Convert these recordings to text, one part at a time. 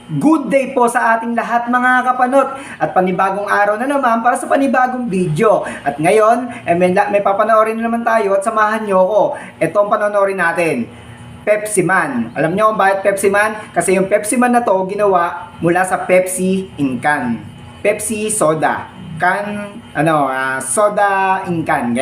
Good day po sa ating lahat mga kapanot at panibagong araw na naman para sa panibagong video. At ngayon, may papanoorin na naman tayo at samahan nyo ko. Ito ang panonoorin natin. Pepsi Man. Alam nyo kung bakit Pepsi Man? Kasi yung Pepsi Man na to ginawa mula sa Pepsi in can. Pepsi soda. Soda in can.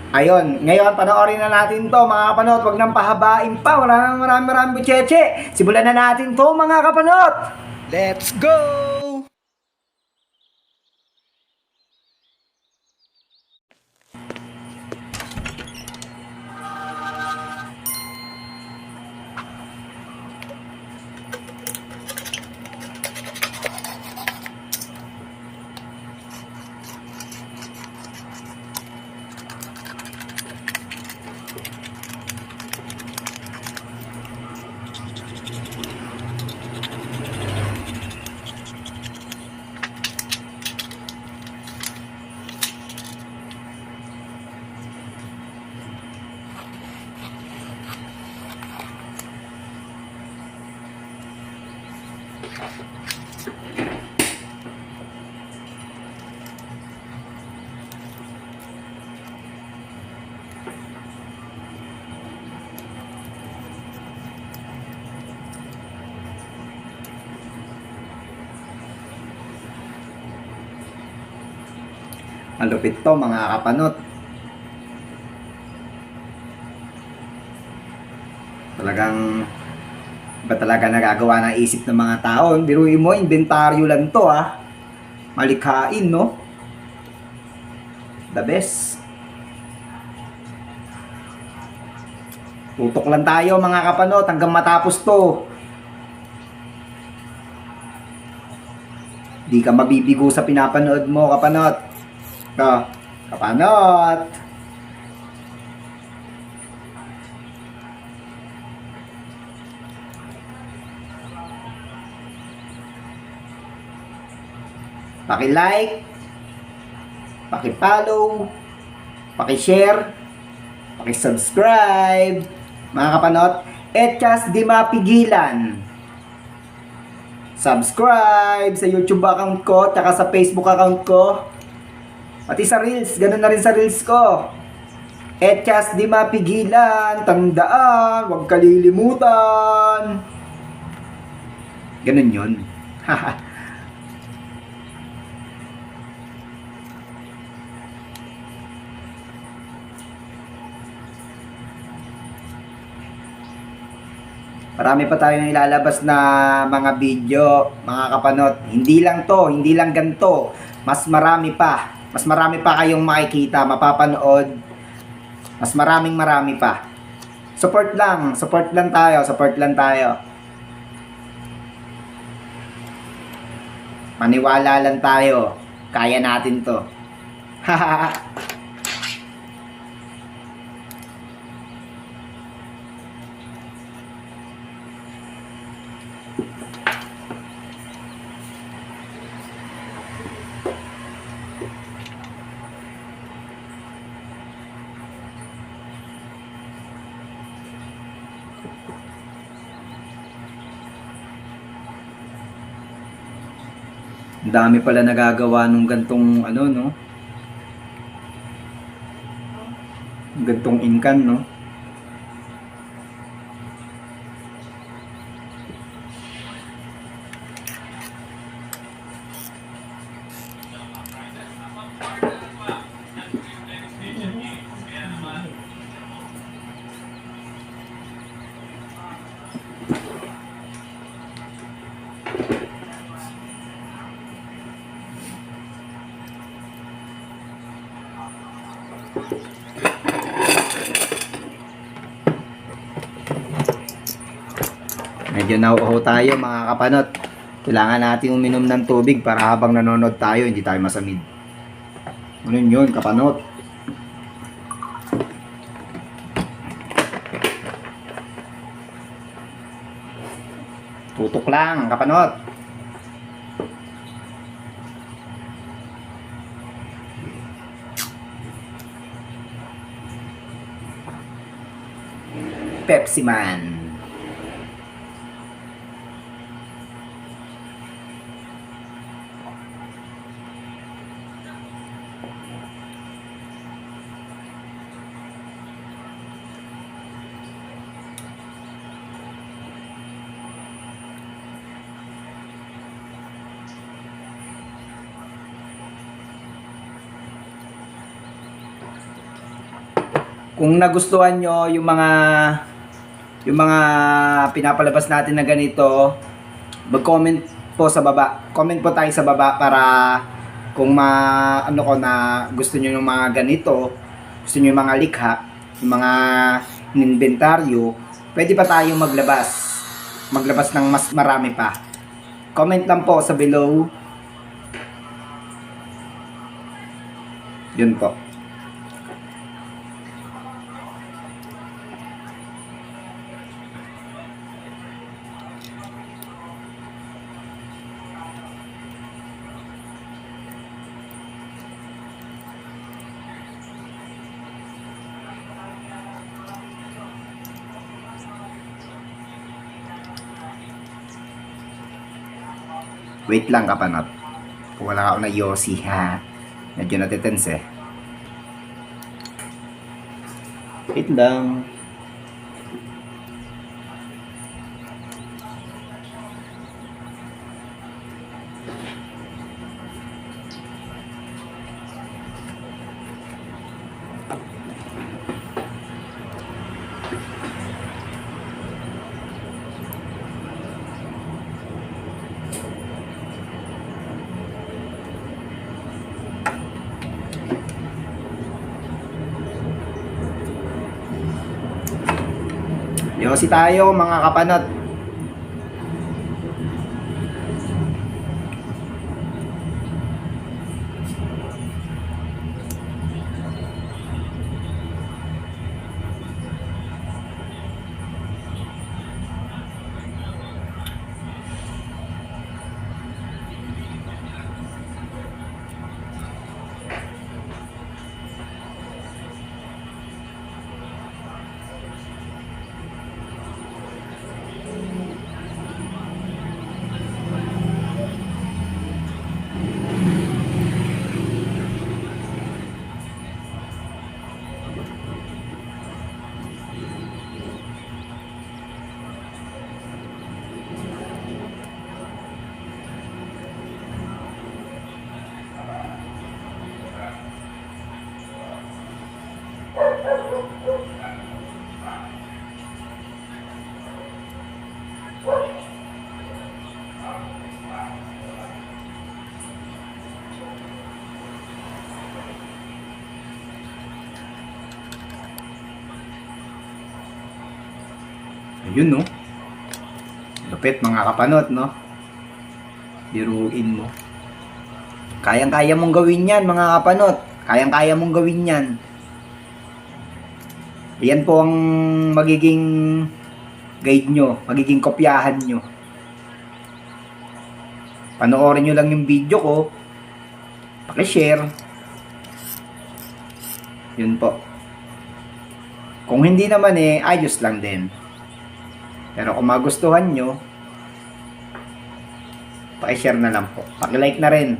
Ayun, ngayon panoorin na natin to mga kapanot. Huwag nang pahabain pa. Maraming butcheche. Simulan na natin to mga kapanot. Let's go! Malupit to mga kapanot. Talagang ba talaga nagagawa ng isip ng mga tao? Biruin mo, inventaryo lang to Malikhain, no? The best. Tutok lang tayo mga kapanot hanggang matapos to. Di ka mabibigo sa pinapanood mo, kapanot. Kapanot. Paki-like, paki-follow, paki-share, paki-subscribe, mga kapanot. Etyas di mapigilan. Subscribe sa YouTube account ko, tsaka sa Facebook account ko. Pati sa Reels, ganun na rin sa Reels ko. Etyas di mapigilan, tandaan, huwag kalilimutan. Ganun yun. Marami pa tayong ilalabas na mga video, mga kapanot. Hindi lang ganito. Mas marami pa. Mas marami pa kayong makikita, mapapanood. Mas marami pa. Support lang tayo. Maniwala lang tayo. Kaya natin to. Ang dami pala nagagawa nung gantong no? Gantong inkan, no? Medyo nauuhaw tayo mga kapanot. Kailangan natin uminom ng tubig para habang nanonood tayo hindi tayo masamid. Ganun yun kapanot. Tutok lang kapanot. Pepsi Man. Kung nagustuhan nyo yung mga pinapalabas natin na ganito, mag-comment po sa baba. Comment po tayo sa baba para kung ano ko na gusto niyo ng mga ganito, gusto niyo yung mga likha, yung mga inventaryo, pwede pa tayong maglabas ng mas marami pa. Comment lang po sa below. Yun po. Wait lang kapanot. Kung wala ako na Yossi ha. Medyo natitense eh. Wait lang. Yossi tayo mga kapanot. Ayun no. Lupit mga kapanot no. Biruin mo. Kayang-kaya mong gawin yan mga kapanot. Kayang-kaya mong gawin yan. Yan po ang magiging guide nyo. Magiging kopyahan nyo. Panoorin nyo lang yung video ko. Paki-share. Yun po. Kung hindi naman eh, ayos lang din. Pero kung magustuhan nyo, paki-share na lang po. Paki-like na rin.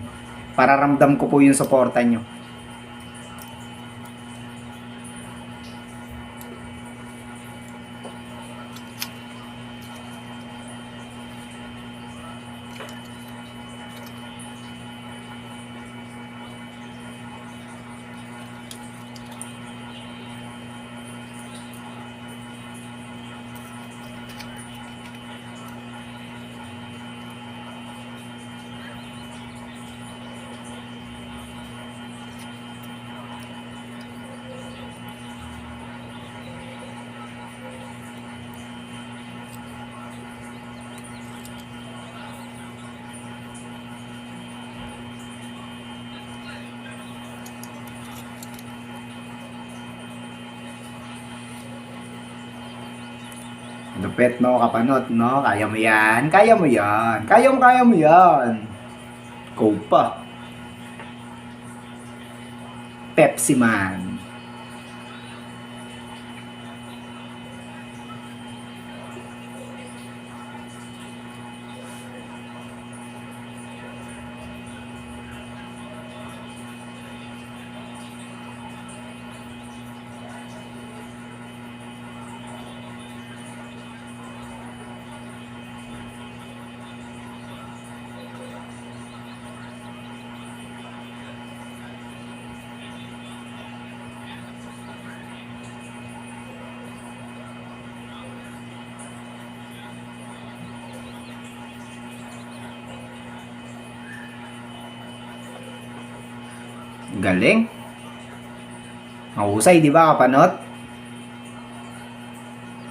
Para ramdam ko po yung suporta nyo. Lupit no, kapanot no. Kaya mo yan. Kaya mo yan. Kaya mo yan. Go pa. Pepsi Man. Galing. Mahusay, di ba, kapanot?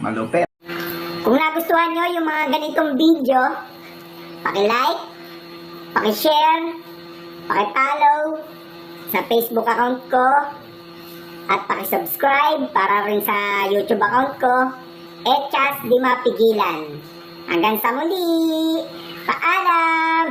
Malupit. Kung nagustuhan nyo yung mga ganitong video, paki-like, paki-share, paki-follow sa Facebook account ko, at paki-subscribe para rin sa YouTube account ko, Echas Di Mapigilan. Hanggang sa muli! Paalam!